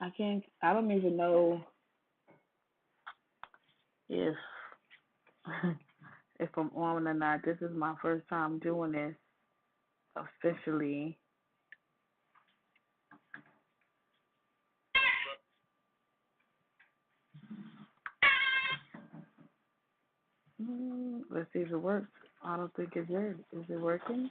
I can't. I don't even know if if I'm on or not. This is my first time doing this officially. Let's see if it works. I don't think it did. Is it working?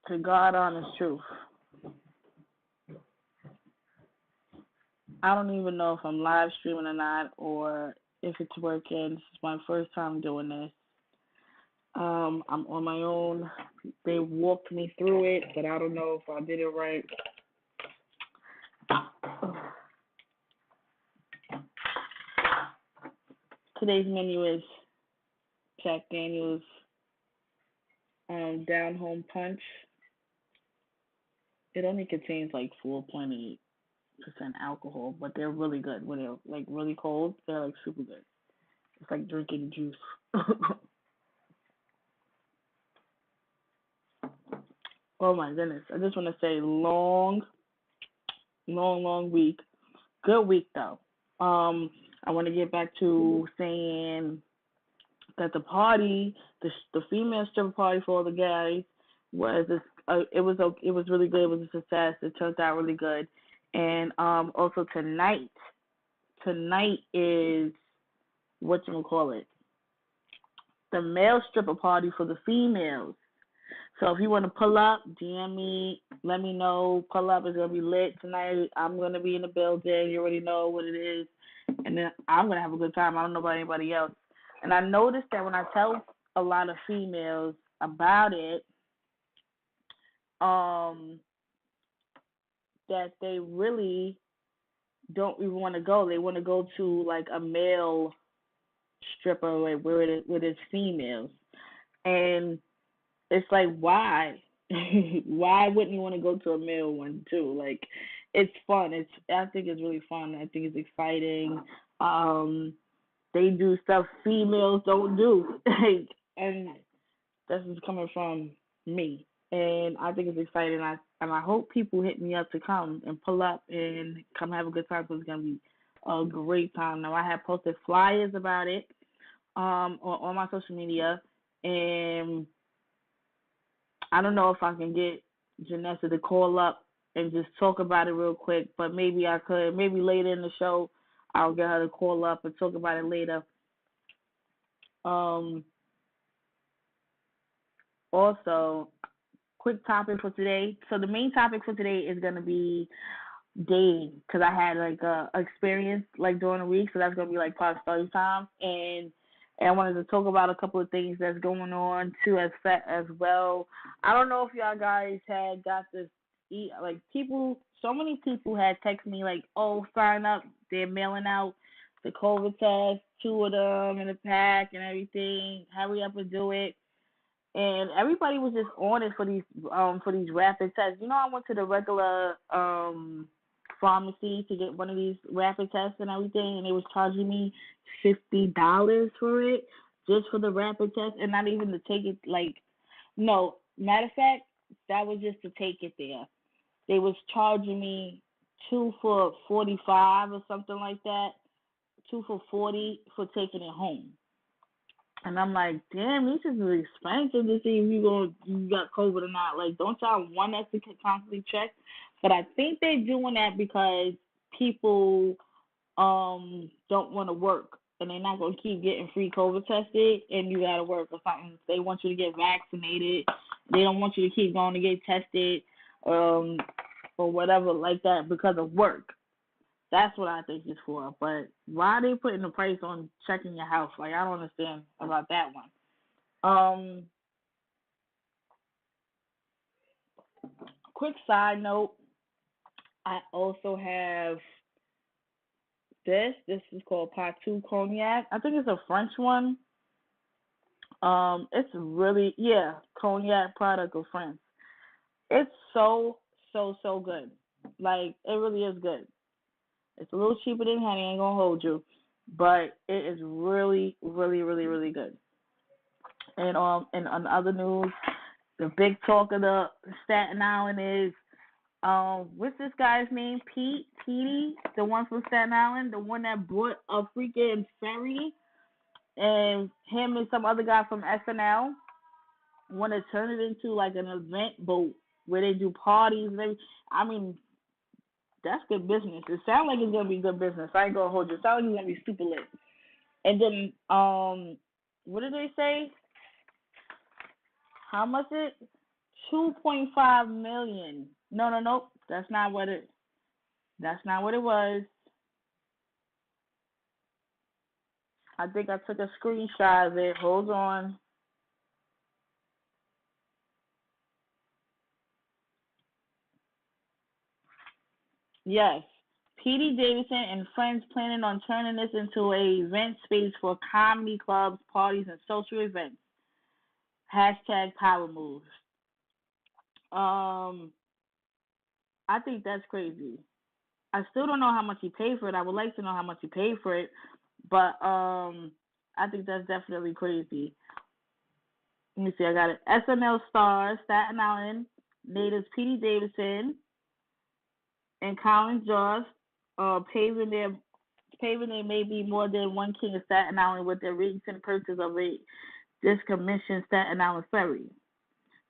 To God honest truth, I don't even know if I'm live streaming or not, or if it's working. This is my first time doing this. I'm on my own. They walked me through it, but I don't know if I did it right. Today's menu is Jack Daniels Down Home Punch. It only contains like 4.8% alcohol, but they're really good. When they're like really cold, they're like super good. It's like drinking juice. Oh my goodness. I just want to say long week. Good week though. I want to get back to saying that the party, the female stripper party for all the guys was this. It was really good. It was a success. It turned out really good. And also tonight is what you call it, the male stripper party for the females. So if you want to pull up, DM me, let me know. Pull up. It's gonna be lit tonight. I'm gonna be in the building. You already know what it is, and then I'm gonna have a good time. I don't know about anybody else. And I noticed that when I tell a lot of females about it, um, that they really don't even want to go. They want to go to like a male stripper where it's females, and it's like why? Why wouldn't you want to go to a male one too? Like, it's fun. I think it's really fun. I think it's exciting. Um, they do stuff females don't do, and this is coming from me, and I think it's exciting. I hope people hit me up to come and pull up and come have a good time. Because it's gonna be a great time. Now I have posted flyers about it on my social media, and I don't know if I can get Janessa to call up and just talk about it real quick, but maybe I could. Maybe later in the show, I'll get her to call up and talk about it later. Um, Also, quick topic for today. So the main topic for today is gonna be dating, because I had like a experience like during the week, so that's gonna be like part of story time, and I wanted to talk about a couple of things that's going on too as well. I don't know if y'all guys had got this. Like people, so many people had texted me like, "Oh, sign up! They're mailing out the COVID test, two of them in a pack and everything. Hurry up and do it." And everybody was just on it for these rapid tests. You know, I went to the regular pharmacy to get one of these rapid tests and everything, and they was charging me $50 for it, just for the rapid test, and not even to take it. Like, no, matter of fact, that was just to take it there. They was charging me two for 45 or something like that, two for 40 for taking it home. And I'm like, damn, this is really expensive to see if you got COVID or not. Like, don't y'all want us to constantly check? But I think they're doing that because people don't want to work, and they're not gonna keep getting free COVID tested, and you gotta work or something. They want you to get vaccinated. They don't want you to keep going to get tested, um, or whatever like that because of work. That's what I think it's for. But why are they putting the price on checking your house? Like, I don't understand about that one. Um, Quick side note, I also have this. This is called Patou Cognac. I think it's a French one. It's really, yeah, cognac product of France. It's so good. Like it really is good. It's a little cheaper than honey. I ain't gonna hold you, but it is really good. And on other news, the big talk of the Staten Island is what's this guy's name? Petey, the one from Staten Island, the one that bought a freaking ferry, and him and some other guy from SNL want to turn it into like an event boat where they do parties and everything. I mean, that's good business. It sounds like it's gonna be good business. I ain't gonna hold you. It sounds like it's gonna be super lit. And then what did they say? How much it? 2.5 million. No. That's not what it. That's not what it was. I think I took a screenshot of it. Hold on. Yes. P.D. Davidson and friends planning on turning this into a event space for comedy clubs, parties, and social events. Hashtag power moves. Um, I think that's crazy. I still don't know how much he paid for it. I would like to know how much he paid for it, but I think that's definitely crazy. Let me see. I got it. SNL stars Staten Island natives P.D. Davidson and Colin Jost paving their maybe more than one king of Staten Island with their recent purchase of a discommissioned Staten Island ferry.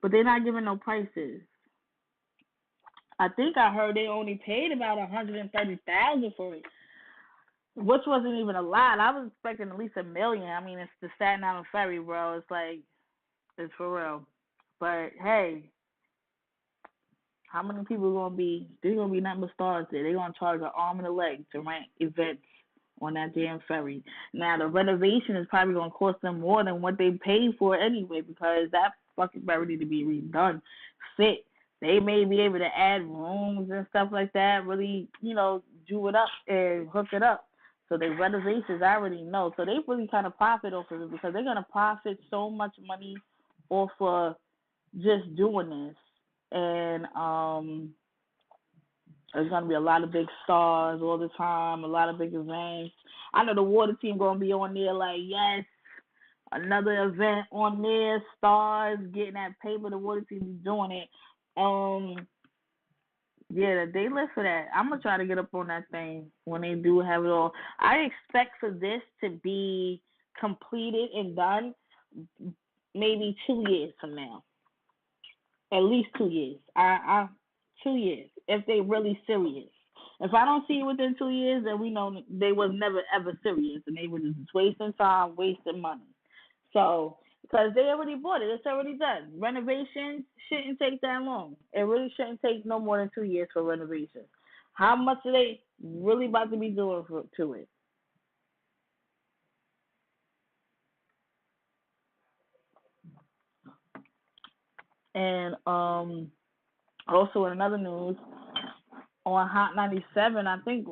But they're not giving no prices. I think I heard they only paid about 130,000 for it, which wasn't even a lot. I was expecting at least 1 million. I mean, it's the Staten Island ferry, bro. It's like it's for real. But hey, how many people gonna be? There's gonna be nothing but stars there. They're gonna charge an arm and a leg to rent events on that damn ferry. Now the renovation is probably gonna cost them more than what they paid for anyway, because that fucking ferry need to be redone, fit. They may be able to add rooms and stuff like that. Really, do it up and hook it up. So the renovations, I already know. So they really kind of profit off of it because they're gonna profit so much money off of just doing this. And there's gonna be a lot of big stars all the time, a lot of big events. I know the water team gonna be on there like, yes, another event on there, stars getting that paper. The water team is doing it. Yeah, they live for that. I'm gonna try to get up on that thing when they do have it all. I expect for this to be completed and done maybe 2 years from now. At least 2 years. 2 years. If they really serious. If I don't see it within 2 years, then we know they was never ever serious and they were just wasting time, wasting money. So because they already bought it, it's already done. Renovations shouldn't take that long. It really shouldn't take no more than 2 years for renovations. How much are they really about to be doing to it? And also in another news, on Hot 97, I think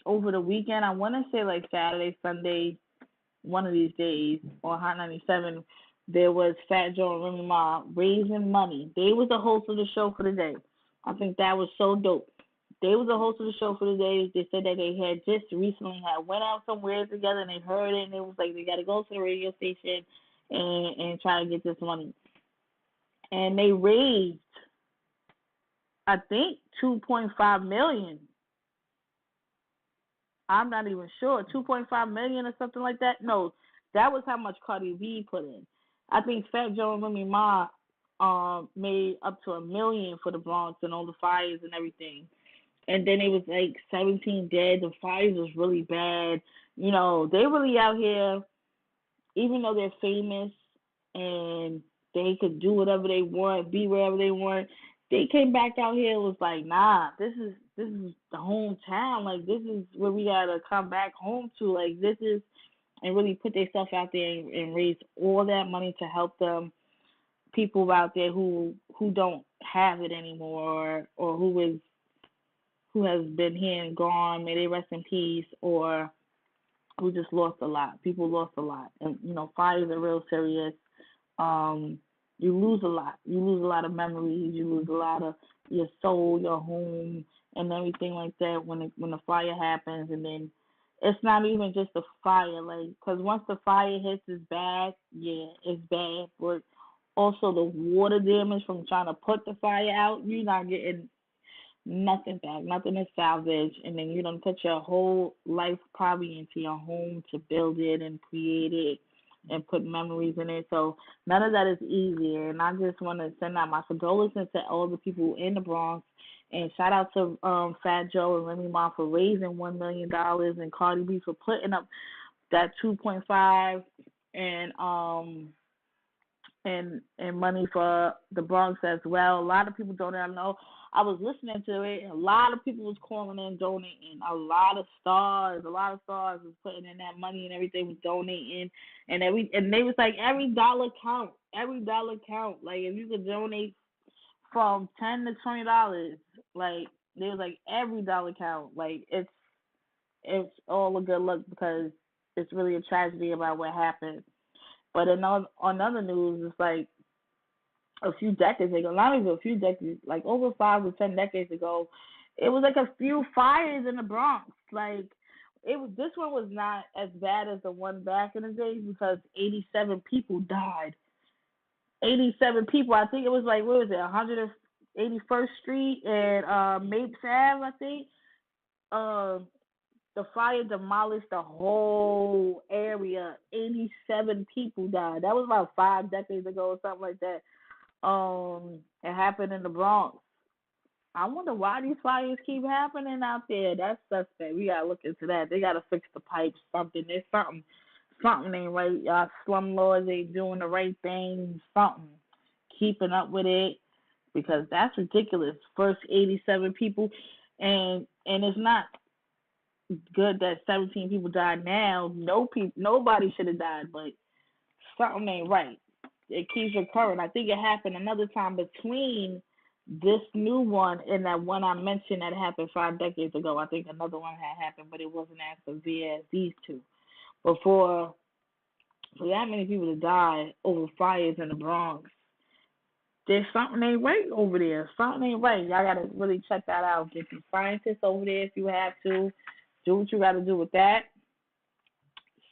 over the weekend, I want to say like Saturday, Sunday, one of these days on Hot 97, there was Fat Joe and Remy Ma raising money. They was the host of the show for the day. I think that was so dope. They was the host of the show for the day. They said that they had just recently had went out somewhere together and they heard it and it was like they got to go to the radio station and try to get this money. And they raised, I think, 2.5 million. I'm not even sure. 2.5 million or something like that. No, that was how much Cardi B put in. I think Fat Joe and Remy Ma made up to 1 million for the Bronx and all the fires and everything. And then it was like 17 dead. The fires was really bad. They really out here, even though they're famous and they could do whatever they want, be wherever they want. They came back out here and was like, nah, this is the hometown. Like this is where we gotta come back home to. Like this is, and really put themselves out there and raise all that money to help them people out there who don't have it anymore or who has been here and gone. May they rest in peace. Or we just lost a lot. People lost a lot, and fires are real serious. Um, you lose a lot. You lose a lot of memories. You lose a lot of your soul, your home, and everything like that when the fire happens. And then it's not even just the fire, like, because once the fire hits, it's bad. Yeah, it's bad. But also the water damage from trying to put the fire out, you're not getting nothing back. Nothing is salvaged. And then you don't put your whole life probably into your home to build it and create it and put memories in it. So none of that is easy. And I just want to send out my condolences to all the people in the Bronx. And shout out to Fat Joe and Remy Ma for raising $1 million, and Cardi B for putting up that 2.5, and money for the Bronx as well. A lot of people don't know. I was listening to it, and a lot of people was calling in, donating. A lot of stars was putting in that money, and everything was donating, and they was like, every dollar count, every dollar count. Like, if you could donate from $10 to $20, like, they was like, every dollar count. Like, it's all a good look, because it's really a tragedy about what happened. But on other news, it's like a few decades ago, not even a few decades, like over 5 to 10 decades ago, it was like a few fires in the Bronx. Like, this one was not as bad as the one back in the day, because 87 people died. 87 people. I think it was like, what was it, 181st Street and Mapes Ave, I think. Uh, the fire demolished the whole area. 87 people died. That was about 5 decades ago or something like that. It happened in the Bronx. I wonder why these fires keep happening out there. That's suspect. We gotta look into that. They gotta fix the pipes. Something. There's something. Something ain't right. Y'all slumlords ain't doing the right thing. Something. Keeping up with it, because that's ridiculous. First 87 people, and it's not good that 17 people died now. Nobody should have died, but something ain't right. It keeps recurring. I think it happened another time between this new one and that one I mentioned that happened 5 decades ago. I think another one had happened, but it wasn't as severe as these two. Before, for that many people to die over fires in the Bronx, there's something ain't right over there. Something ain't right. Y'all gotta really check that out. Get some scientists over there if you have to. Do what you gotta do with that.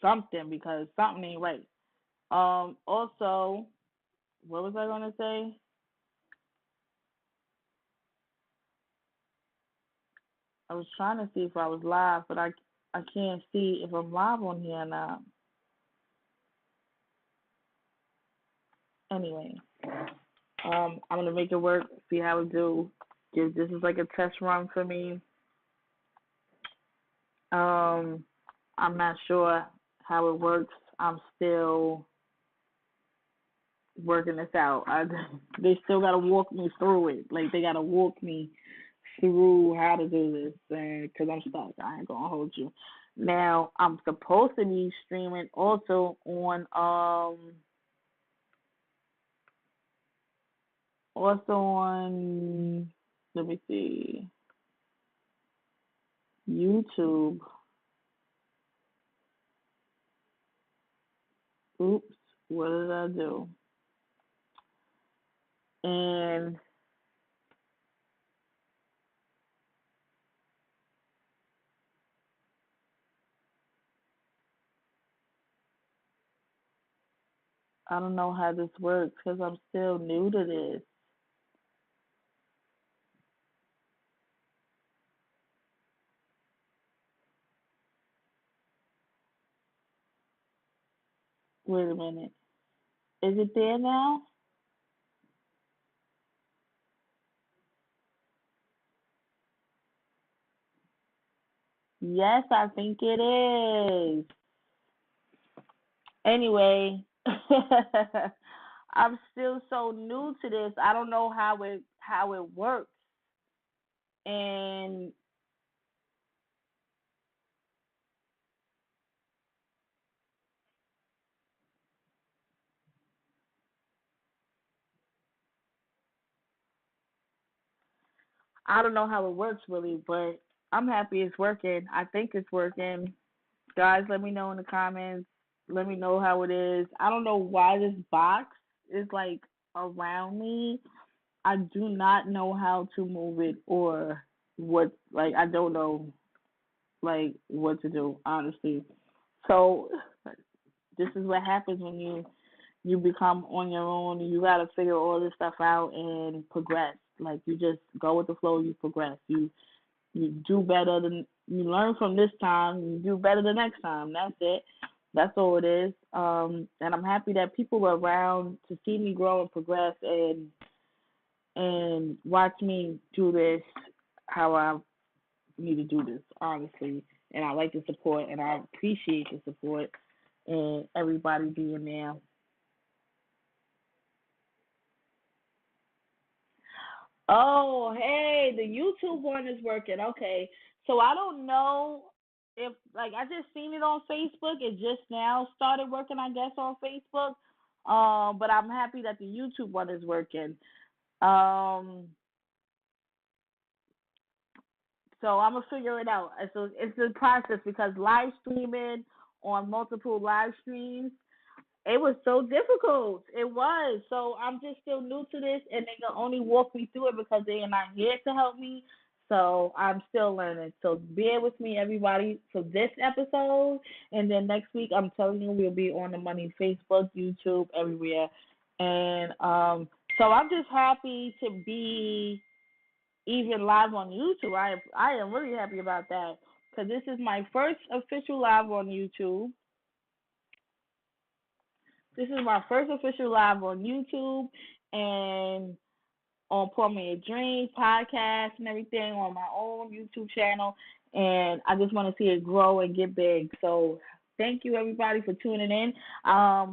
Something, because something ain't right. Also, what was I gonna say? I was trying to see if I was live, but I can't see if I'm live on here now. Anyway, I'm gonna make it work. See how it do. This is like a test run for me. Um, I'm not sure how it works. I'm still working this out. They still gotta walk me through it. Like, they gotta walk me through how to do this, and because I'm stuck. I ain't gonna hold you. Now I'm supposed to be streaming also on let me see, YouTube. Oops, what did I do? And I don't know how this works because I'm still new to this. Wait a minute. Is it there now? Yes, I think it is. Anyway, I'm still so new to this. I don't know how it works, and I don't know how it works really. But I'm happy it's working. I think it's working. Guys, let me know in the comments. Let me know how it is. I don't know why this box is like around me. I do not know how to move it or what. Like I don't know like what to do honestly. So this is what happens when you become on your own. You got to figure all this stuff out and progress. Like you just go with the flow. You progress. You do better than you learn from this time. You do better the next time. That's it. That's all it is. And I'm happy that people are around to see me grow and progress and watch me do this how I need to do this, honestly. And I like the support and I appreciate the support and everybody being there. Oh, hey, the YouTube one is working. Okay. So I don't know if like I just seen it on Facebook. It just now started working, I guess, on Facebook. But I'm happy that the YouTube one is working. Um, so I'm gonna figure it out. It's a process because live streaming on multiple live streams it was so difficult. It was. So I'm just still new to this, and they can only walk me through it because they are not here to help me. So I'm still learning. So bear with me, everybody, for this episode. And then next week, I'm telling you, we'll be on the money Facebook, YouTube, everywhere. And so I'm just happy to be even live on YouTube. I am really happy about that because this is my first official live on YouTube. This is my first official live on YouTube and on Pour Me a Drink podcast and everything on my own YouTube channel. And I just want to see it grow and get big. So thank you everybody for tuning in. As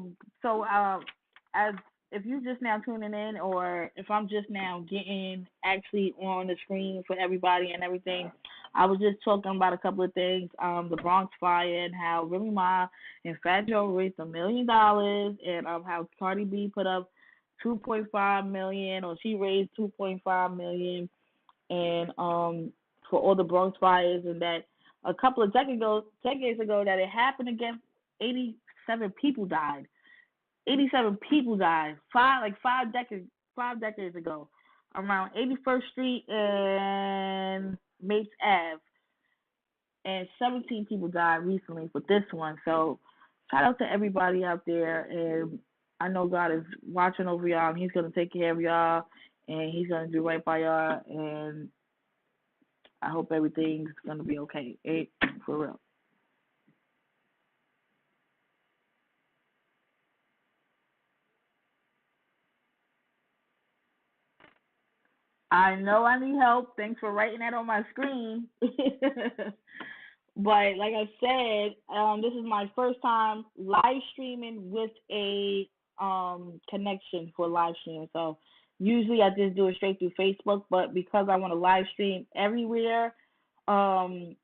if you just now tuning in, or if I'm just now getting actually on the screen for everybody and everything, I was just talking about a couple of things. The Bronx fire and how Remy Ma and Fat Joe raised $1 million, and how Cardi B put up 2.5 million, or she raised 2.5 million, and for all the Bronx fires, and that a couple of decades ago that it happened again. 87 people died. 87 people died. Five decades ago, around 81st Street and Mapes Ave, and 17 people died recently for this one. So shout out to everybody out there, and I know God is watching over y'all, and He's gonna take care of y'all, and He's gonna do right by y'all, and I hope everything's gonna be okay. For real. I know I need help. Thanks for writing that on my screen. But like I said, this is my first time live streaming with a connection for live streaming. So usually I just do it straight through Facebook, but because I want to live stream everywhere, I'm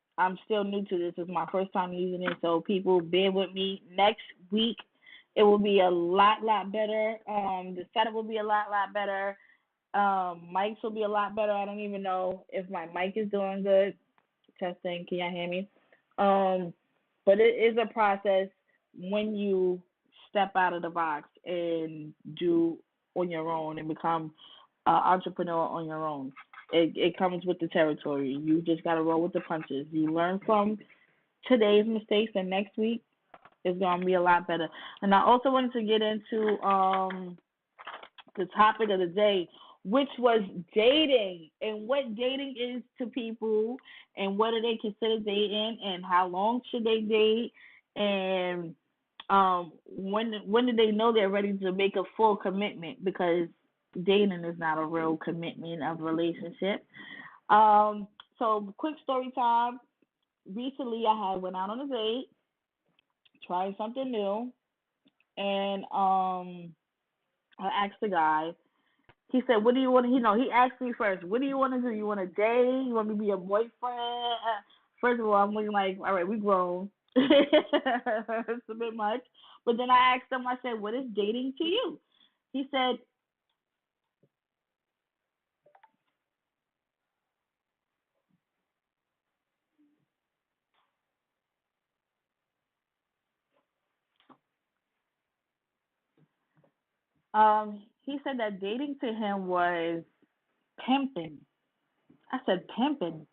still new to this. This is my first time using it, so people bear with me. Next week it will be a lot better. The setup will be a lot better. Mics will be a lot better. I don't even know if my mic is doing good. Testing, can y'all hear me? Um, but it is a process when you step out of the box and do on your own and become an entrepreneur on your own. It comes with the territory. You just gotta roll with the punches. You learn from today's mistakes, and next week is gonna be a lot better. And I also wanted to get into the topic of the day, which was dating and what dating is to people and what do they consider dating and how long should they date, and when do they know they're ready to make a full commitment, because dating is not a real commitment of a relationship. Um, so quick story time. Recently I had went out on a date, tried something new, and I asked the guy. He said, "What do you want to?" He asked me first, "What do you want to do? You want to date? You want me to be your boyfriend?" First of all, I'm looking like, "All right, we grown." It's a bit much. But then I asked him. I said, "What is dating to you?" He said, He said that dating to him was pimping. I said pimping.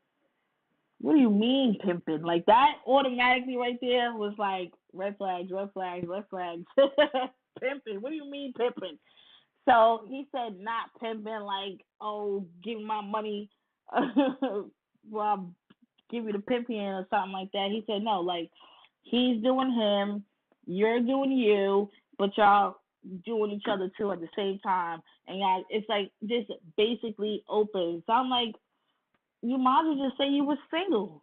What do you mean pimping? Like that automatically right there was like red flags, red flags, red flags. Pimping. What do you mean pimping? So he said not pimping like, oh, give me my money well I'll give you the pimping or something like that. He said no, like he's doing him, you're doing you, but y'all doing each other too at the same time. And y'all it's like just basically open. So I'm like, you might as well just say you were single.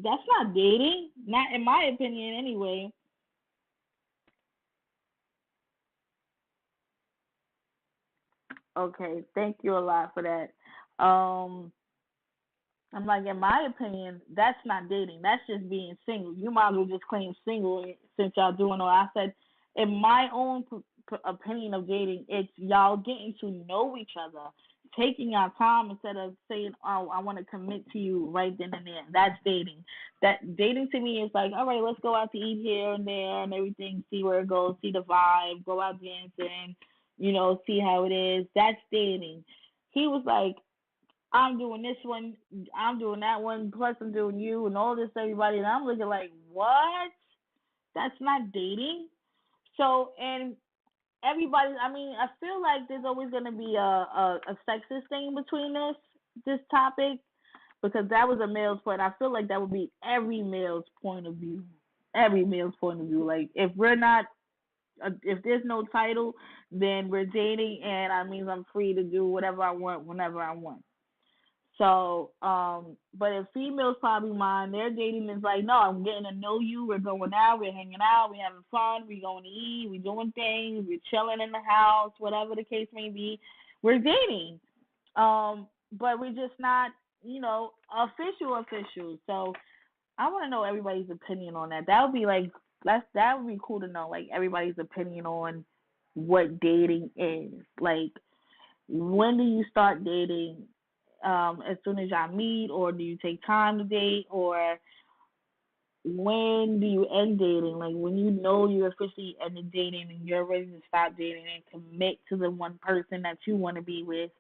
That's not dating. Not in my opinion anyway. Okay, thank you a lot for that. I'm like, in my opinion, that's not dating. That's just being single. You might as well just claim single since y'all doing all. I said, in my own opinion of dating, it's y'all getting to know each other, taking our time instead of saying, "Oh, I want to commit to you right then and there." That's dating. That dating to me is like, all right, let's go out to eat here and there and everything, see where it goes, see the vibe, go out dancing, see how it is. That's dating. He was like, I'm doing this one, I'm doing that one, plus I'm doing you and all this everybody, and I'm looking like, what? That's not dating. So, and everybody, I mean, I feel like there's always going to be a sexist thing between this topic because that was a male's point. I feel like that would be every male's point of view. Every male's point of view. Like, if there's no title, then we're dating, and I mean, I'm free to do whatever I want whenever I want. So, but if females probably mind, their dating is like, no, I'm getting to know you. We're going out, we're hanging out, we're having fun, we're going to eat, we're doing things, we're chilling in the house, whatever the case may be. We're dating. But we're just not, official. So I want to know everybody's opinion on that. That would be like, that would be cool to know, like everybody's opinion on what dating is. Like, when do you start dating? As soon as y'all meet, or do you take time to date, or when do you end dating? Like when you know you officially ended dating and you're ready to stop dating and commit to the one person that you want to be with.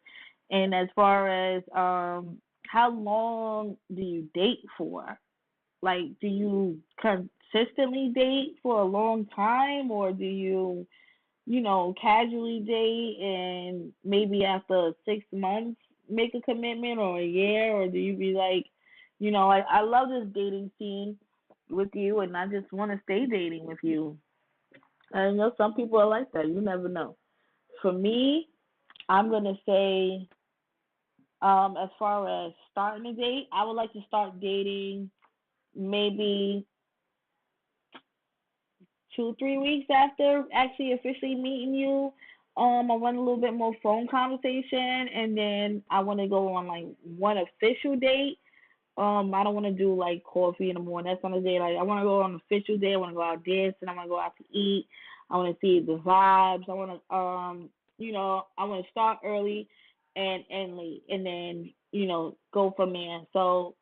And as far as how long do you date for? Like, do you consistently date for a long time, or do you casually date and maybe after 6 months make a commitment, or a year, or do you be like, I love this dating scene with you and I just want to stay dating with you. I know some people are like that. You never know. For me, I'm going to say, as far as starting a date, I would like to start dating maybe 2, 3 weeks after actually officially meeting you. I want a little bit more phone conversation, and then I want to go on like one official date. I don't want to do like coffee in the morning. That's on the day. Like I want to go on an official day. I want to go out dancing. I want to go out to eat. I want to see the vibes. I want to I want to start early and end late, and then go from there. So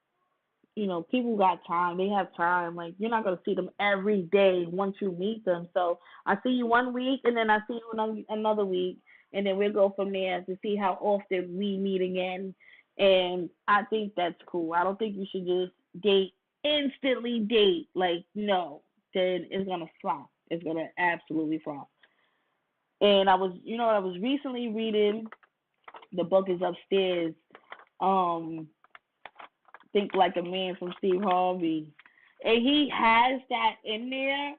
people got time. They have time. Like you're not gonna see them every day once you meet them. So I see you one week, and then I see you another week, and then we'll go from there to see how often we meet again. And I think that's cool. I don't think you should just date instantly. Date like no, then it's gonna flop. It's gonna absolutely flop. And I was recently reading. The book is upstairs. Um, Think Like a Man from Steve Harvey. And he has that in there,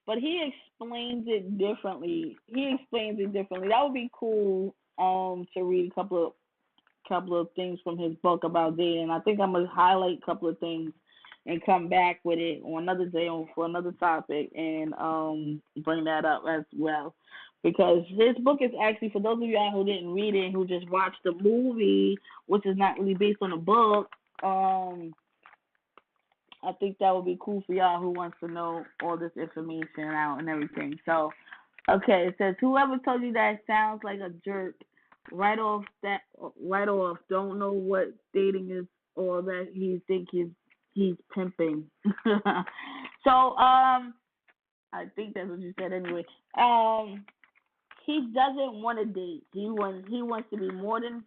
but he explains it differently. That would be cool to read a couple of things from his book about dating. I think I'm gonna highlight a couple of things and come back with it on another day for another topic and bring that up as well. Because his book is actually, for those of y'all who didn't read it and who just watched the movie, which is not really based on the book, I think that would be cool for y'all who wants to know all this information out and everything. So, okay, it says whoever told you that sounds like a jerk, right off, don't know what dating is or that he think he's pimping. So, I think that's what you said anyway. he doesn't want to date. He wants to be more than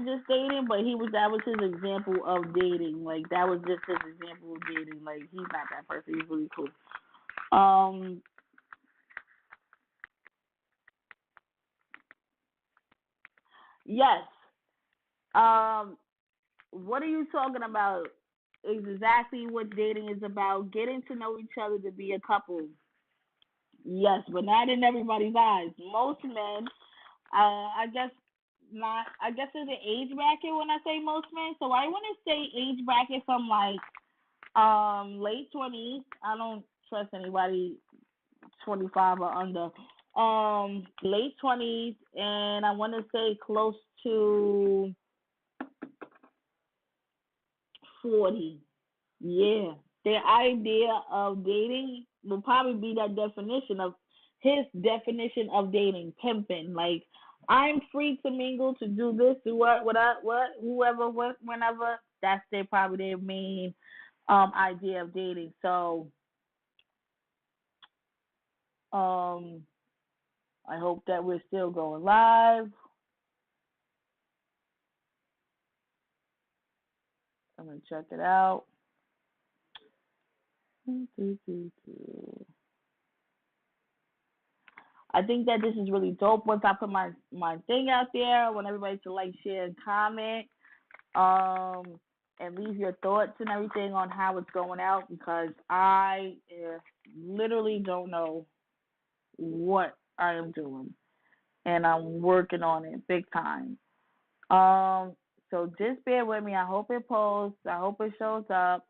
just dating, but that was his example of dating. Like that was just his example of dating. Like he's not that person. He's really cool. Um, yes. Um, what are you talking about? Is exactly what dating is about. Getting to know each other to be a couple. Yes, but not in everybody's eyes. Most men, I guess not. I guess there's an age bracket when I say most men. So I want to say age bracket from like late 20s. I don't trust anybody 25 or under. Late 20s, and I want to say close to 40. Yeah, their idea of dating will probably be that definition of his definition of dating, pimping. Like I'm free to mingle, to do this, do what, whoever, what, whenever. That's probably their main idea of dating. So um, I hope that we're still going live. I'm gonna check it out. I think that this is really dope. Once I put my thing out there, I want everybody to like, share, and comment, um, and leave your thoughts and everything on how it's going out because I literally don't know what I am doing, and I'm working on it big time. Um, so just bear with me. I hope it posts. I hope it shows up.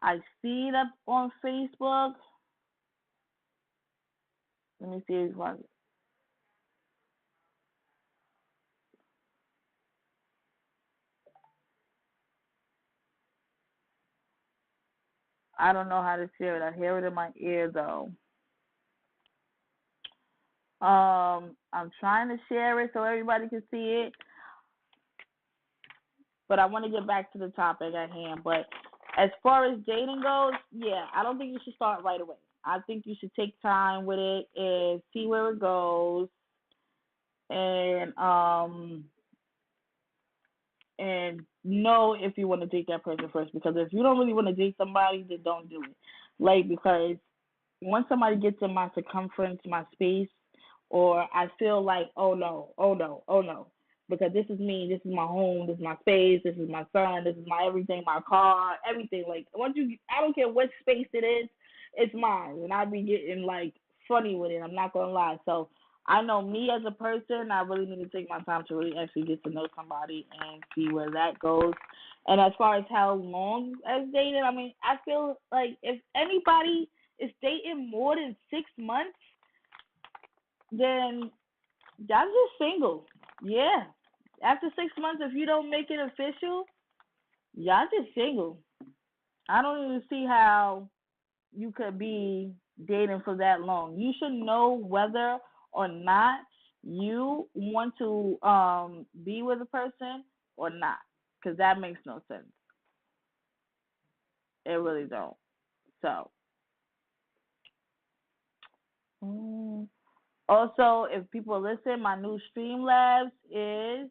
I see it up on Facebook. Let me see if I don't know how to share it. I hear it in my ear though. I'm trying to share it so everybody can see it, but I want to get back to the topic at hand. But as far as dating goes, yeah, I don't think you should start right away. I think you should take time with it and see where it goes, and know if you want to date that person first. Because if you don't really want to date somebody, then don't do it. Like because once somebody gets in my circumference, my space, or I feel like, oh no, oh no, oh no, because this is me, this is my home, this is my space, this is my son, this is my everything, my car, everything. Like once I don't care what space it is, it's mine, and I be getting like funny with it. I'm not gonna lie. So I know me as a person, I really need to take my time to really actually get to know somebody and see where that goes. And as far as how long as dating, I mean, I feel like if anybody is dating more than 6 months, then y'all just single. Yeah. After 6 months, if you don't make it official, y'all just single. I don't even see how you could be dating for that long. You should know whether or not you want to be with a person or not, because that makes no sense. It really don't. So, mm, also, if people listen, my new Streamlabs is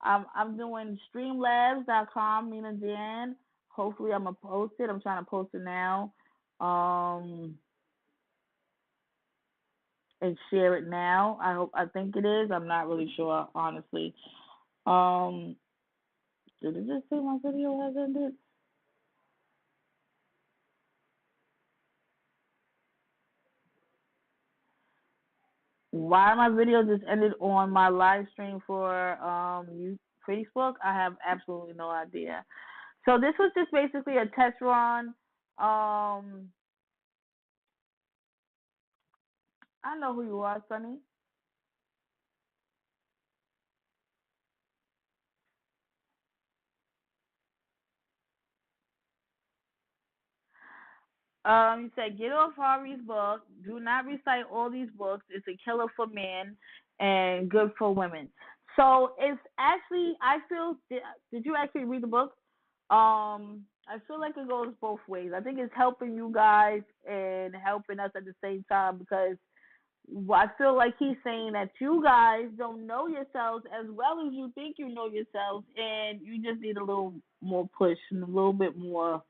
I'm doing streamlabs.com, Mina Dan. Hopefully I'm gonna post it. I'm trying to post it now. Um and share it now. I think it is. I'm not really sure, honestly. Um did it just say my video has ended? Why my video just ended on my live stream for Facebook? I have absolutely no idea. So this was just basically a test run. Um I know who you are, Sonny. You said get off Harvey's book. Do not recite all these books. It's a killer for men and good for women. So it's actually, I feel. Did you actually read the book? I feel like it goes both ways. I think it's helping you guys and helping us at the same time because I feel like he's saying that you guys don't know yourselves as well as you think you know yourselves, and you just need a little more push and a little bit more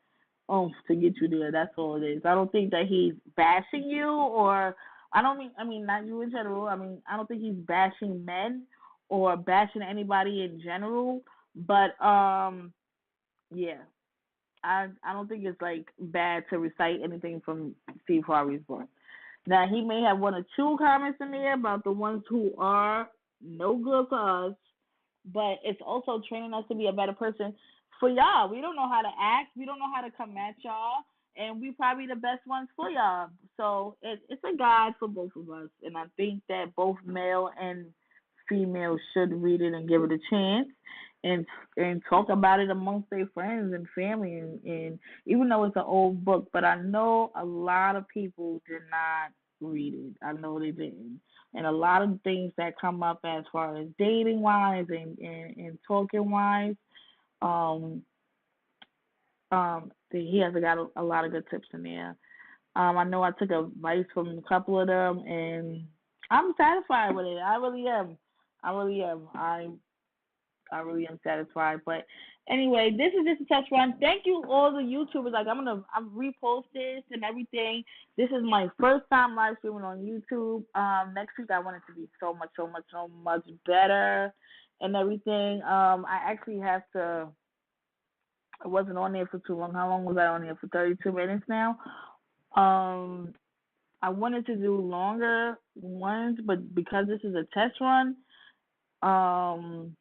oomph to get you there. That's all it is. I don't think that he's bashing you, or I mean, not you in general. I mean, I don't think he's bashing men or bashing anybody in general. But yeah, I don't think it's like bad to recite anything from Steve Harvey's book. Now he may have one or two comments in there about the ones who are no good for us, but it's also training us to be a better person for y'all. We don't know how to act. We don't know how to come at y'all, and we probably the best ones for y'all. So it's a guide for both of us, and I think that both male and female should read it and give it a chance, and talk about it amongst their friends and family, and even though it's an old book, but I know a lot of people did not read it. I know they didn't. And a lot of things that come up as far as dating wise and talking wise, um, he has got a lot of good tips in there. I know I took advice from a couple of them, and I'm satisfied with it. I really am. I really am. I really am satisfied. But anyway, this is just a test run. Thank you all the YouTubers. Like I'm repost this and everything. This is my first time live streaming on YouTube. Next week I want it to be so much, so much, so much better and everything. I actually have to. I wasn't on there for too long. How long was I on there for? 32 minutes now. Um, I wanted to do longer ones, but because this is a test run, um,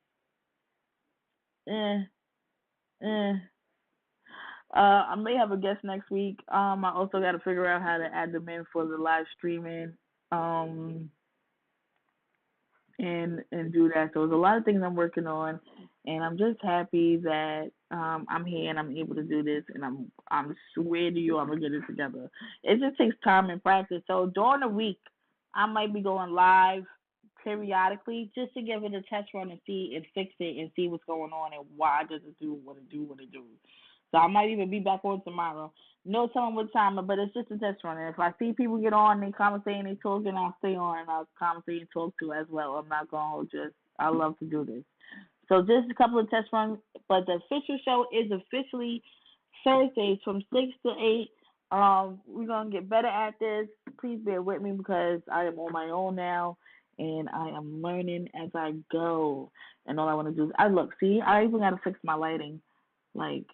eh, eh. I may have a guest next week. I also got to figure out how to add them in for the live streaming. Um, and do that. So there's a lot of things I'm working on, and I'm just happy that I'm here and I'm able to do this. And I'm swear to you, I'm gonna get it together. It just takes time and practice. So during the week, I might be going live periodically just to give it a test run and see and fix it and see what's going on and why does it do what it do what it do. So I might even be back on tomorrow. No telling what time, but it's just a test run. And if I see people get on, they commentate and they talk, and I'll stay on and I'll commentate and talk to as well. I'm not going to just, I love to do this. So just a couple of test runs, but the official show is officially Thursdays from 6 to 8. We're going to get better at this. Please bear with me because I am on my own now, and I am learning as I go. And all I want to do is, I even got to fix my lighting. Like,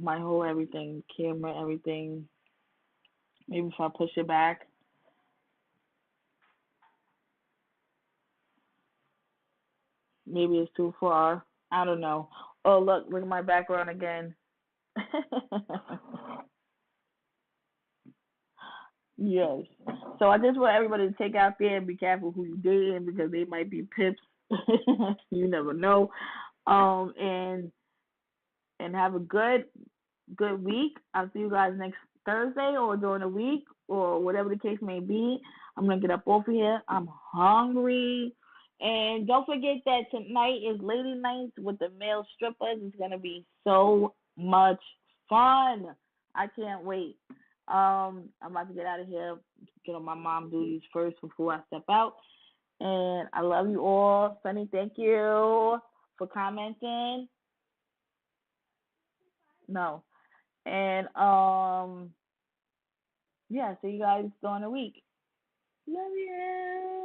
my whole everything, camera, everything. Maybe if I push it back. Maybe it's too far. I don't know. Oh, look at my background again. Yes. So I just want everybody to take out there and be careful who you dating because they might be pips. You never know. And have a good week. I'll see you guys next Thursday or during the week or whatever the case may be. I'm gonna get up off of here. I'm hungry. And don't forget that tonight is Lady Night with the male strippers. It's gonna be so much fun. I can't wait. I'm about to get out of here, get on my mom duties first before I step out. And I love you all. Sunny, thank you for commenting. No. And yeah, see you guys during the week. Love you.